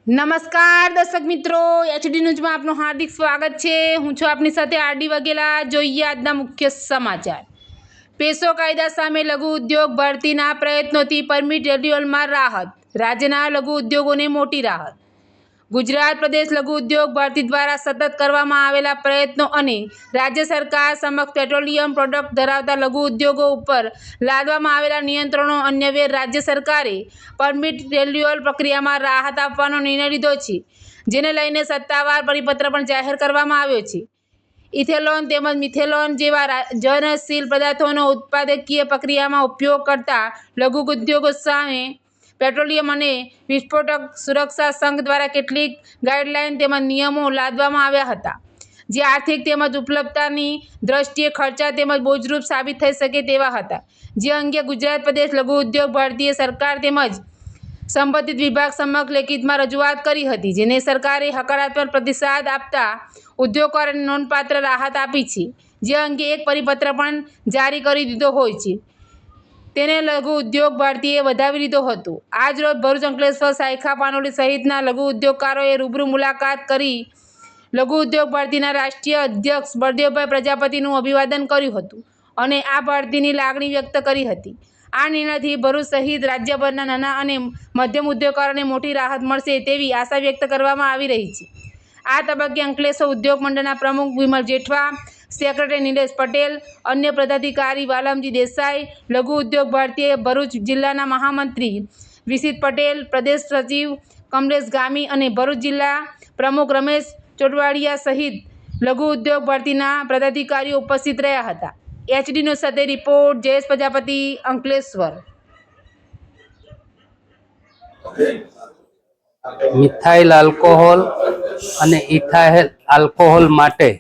નમસ્કાર દર્શક મિત્રો, એચડી ન્યૂઝમાં આપનું હાર્દિક સ્વાગત છે। હું છું આપની સાથે આરડી વાઘેલા। જોઈએ આજના મુખ્ય સમાચાર। પેસો કાયદા સામે લઘુ ઉદ્યોગ ભરતીના પ્રયત્નોથી પરમિટ રિન્યુઅલમાં રાહત। રાજ્યના લઘુ ઉદ્યોગોને મોટી રાહત। ગુજરાત પ્રદેશ લઘુ ઉદ્યોગ ભરતી દ્વારા સતત કરવામાં આવેલા પ્રયત્નો અને રાજ્ય સરકાર સમક્ષ પેટ્રોલિયમ પ્રોડક્ટ ધરાવતા લઘુ ઉદ્યોગો ઉપર લાદવામાં આવેલા નિયંત્રણો અન્વયે રાજ્ય સરકારે પરમિટ રિન્યુઅલ પ્રક્રિયામાં રાહત આપવાનો નિર્ણય લીધો છે, જેને લઈને સત્તાવાર પરિપત્ર પણ જાહેર કરવામાં આવ્યો છે। ઇથેનોલ તેમજ મિથેનોલ જેવા જ્વલનશીલ પદાર્થોનો ઉત્પાદકીય પ્રક્રિયામાં ઉપયોગ કરતા લઘુ ઉદ્યોગો સામે પેટ્રોલિયમ અને વિસ્ફોટક સુરક્ષા સંઘ દ્વારા કેટલીક ગાઈડલાઈન તેમજ નિયમો લાદવામાં આવ્યા હતા, જે આર્થિક તેમજ ઉપલબ્ધતાની દ્રષ્ટિએ ખર્ચાળ તેમજ બોજરૂપ સાબિત થઈ શકે તેવા હતા, જે અંગે ગુજરાત પ્રદેશ લઘુ ઉદ્યોગ ભરતીએ સરકાર તેમજ સંબંધિત વિભાગ સમક્ષ લેખિતમાં રજૂઆત કરી હતી, જેને સરકારે હકારાત્મક પ્રતિસાદ આપતા ઉદ્યોગકારોને નોંધપાત્ર રાહત આપી છે, જે અંગે એક પરિપત્ર પણ જારી કરી દીધો હોય છે, તેને લઘુ ઉદ્યોગ ભરતીએ વધાવી લીધો હતો। આજ રોજ ભરૂચ, અંકલેશ્વર, સાયખા, પાનોલી સહિતના લઘુ ઉદ્યોગકારોએ રૂબરૂ મુલાકાત કરી લઘુ ઉદ્યોગ ભરતીના રાષ્ટ્રીય અધ્યક્ષ બળદેવભાઈ પ્રજાપતિનું અભિવાદન કર્યું હતું અને આ ભરતીની લાગણી વ્યક્ત કરી હતી। આ નિર્ણયથી ભરૂચ સહિત રાજ્યભરના નાના અને મધ્યમ ઉદ્યોગકારોને મોટી રાહત મળશે તેવી આશા વ્યક્ત કરવામાં આવી રહી છે। આ તબક્કે અંકલેશ્વર ઉદ્યોગ મંડળના પ્રમુખ વિમલ જેઠવા, સેક્રેટરી નિલેશ પટેલ, અન્ય પદાધિકારી વાલમજી દેસાઈ, લઘુ ઉદ્યોગ ભરતીએ ભરૂચ જિલ્લાના મહામંત્રી વિશિત પટેલ, પ્રદેશ સચિવ કમલેશ ગામી અને ભરૂચ જિલ્લા પ્રમુખ રમેશ ચોટવાડિયા સહિત લઘુ ઉદ્યોગ ભરતીના પદાધિકારીઓ ઉપસ્થિત રહ્યા હતા। એચડી ન્યૂઝ સાથે report Jayesh Prajapati, Ankleshwar. Methyl alcohol અને ઇથાઇલ આલ્કોહોલ માટે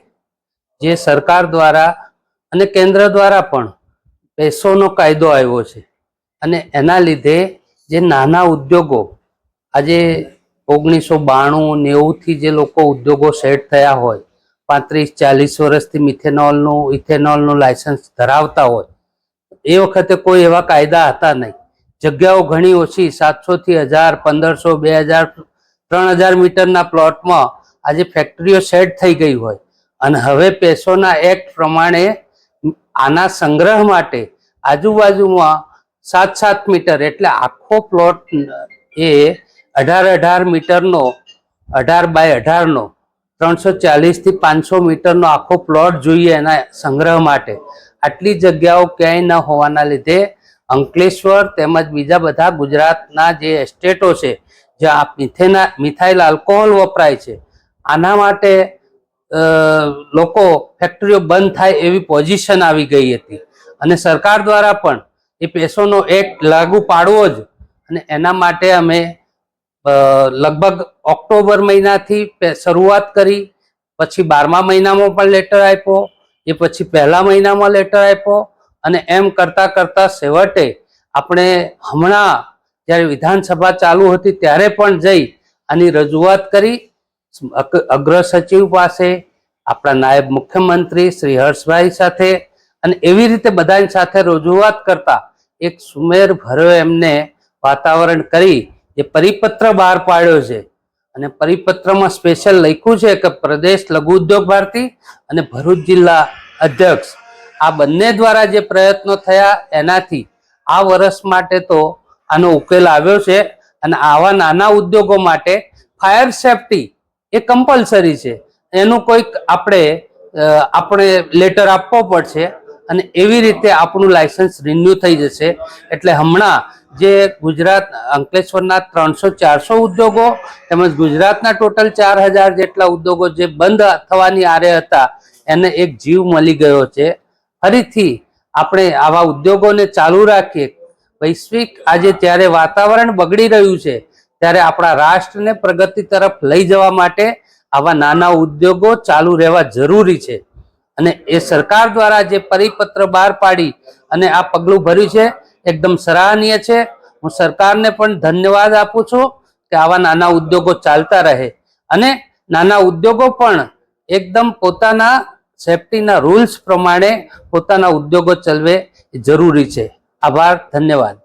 જે સરકાર દ્વારા અને કેન્દ્ર દ્વારા પણ પેસોનો કાયદો આવ્યો છે અને એના લીધે જે નાના ઉદ્યોગો આજે 1992-90થી જે લોકો ઉદ્યોગો સેટ થયા હોય, 35-40 વર્ષથી મિથેનોલનું ઇથેનોલનું લાયસન્સ ધરાવતા હોય, એ વખતે કોઈ એવા કાયદા હતા નહીં। જગ્યાઓ ઘણી ઓછી, 700 થી 1000, 1500, 2000, 3000 મીટરના પ્લોટમાં આજે ફેક્ટરીઓ સેટ થઈ ગઈ હોય અને હવે પેસોના એક્ટ પ્રમાણે આના સંગ્રહ માટે આજુબાજુમાં 7-7 મીટર એટલે આખો પ્લોટ એ 18-18 મીટરનો 18x18નો 340 થી 500 મીટરનો આખો પ્લોટ જોઈએ એના સંગ્રહ માટે। આટલી જગ્યાઓ ક્યાંય ન હોવાના લીધે અંકલેશ્વર તેમજ બીજા બધા ગુજરાતના જે એસ્ટેટો છે જ્યાં મિથાઇલ આલ્કોહોલ વપરાય છે, આના માટે લોકો ફેક્ટરીઓ બંધ થાય એવી પોઝિશન આવી ગઈ હતી અને સરકાર દ્વારા પણ એ પેસોનો એક્ટ લાગુ પાડવો જ અને એના માટે અમે લગભગ ઓક્ટોબર મહિનાથી શરૂઆત કરી, પછી 12મા મહિનામાં પણ લેટર આપ્યો, એ પછી 1લા મહિનામાં લેટર આપ્યો અને એમ કરતાં કરતાં છેવટે આપણે હમણાં જ્યારે વિધાનસભા ચાલુ હતી ત્યારે પણ જઈ આની રજૂઆત કરી અગ્ર સચિવ પાસે, આપણા નાયબ મુખ્યમંત્રી શ્રી હર્ષભાઈ સાથે અને એવી રીતે બધાની સાથે રજૂઆત કરતા એક સુમેર ભર્યો એમને વાતાવરણ કરી જે પરિપત્ર બહાર પાડ્યો છે અને પરિપત્રમાં સ્પેશિયલ લખ્યું છે કે પ્રદેશ લઘુ ઉદ્યોગ ભારતી અને ભરૂચ જિલ્લા અધ્યક્ષ આ બંને દ્વારા જે પ્રયત્નો થયા એનાથી આ વર્ષ માટે તો આનો ઉકેલ આવ્યો છે અને આવા નાના ઉદ્યોગો માટે ફાયર સેફટી એ કમ્પલસરી છે, એનું કોઈક આપણે લેટર આપવો પડશે અને એવી રીતે આપણું લાયસન્સ રિન્યુ થઈ જશે। એટલે હમણાં જે ગુજરાત અંકલેશ્વરના 300-400 ઉદ્યોગો તેમજ ગુજરાતના ટોટલ 4000 જેટલા ઉદ્યોગો જે બંધ થવાની આરે હતા એને એક જીવ મળી ગયો છે। ફરીથી આપણે આવા ઉદ્યોગોને ચાલુ રાખીએ। વૈશ્વિક આજે જ્યારે વાતાવરણ બગડી રહ્યું છે ત્યારે આપણા રાષ્ટ્રને પ્રગતિ તરફ લઈ જવા માટે આવા નાના ઉદ્યોગો ચાલુ રહેવા જરૂરી છે અને એ સરકાર દ્વારા જે પરિપત્ર બહાર પાડી અને આ પગલું ભર્યું છે એકદમ સરાહનીય છે। હું સરકારને પણ ધન્યવાદ આપું છું કે આવા નાના ઉદ્યોગો ચાલતા રહે અને નાના ઉદ્યોગો પણ એકદમ પોતાના સેફટીના રૂલ્સ પ્રમાણે પોતાના ઉદ્યોગો ચલાવે એ જરૂરી છે। આભાર, ધન્યવાદ।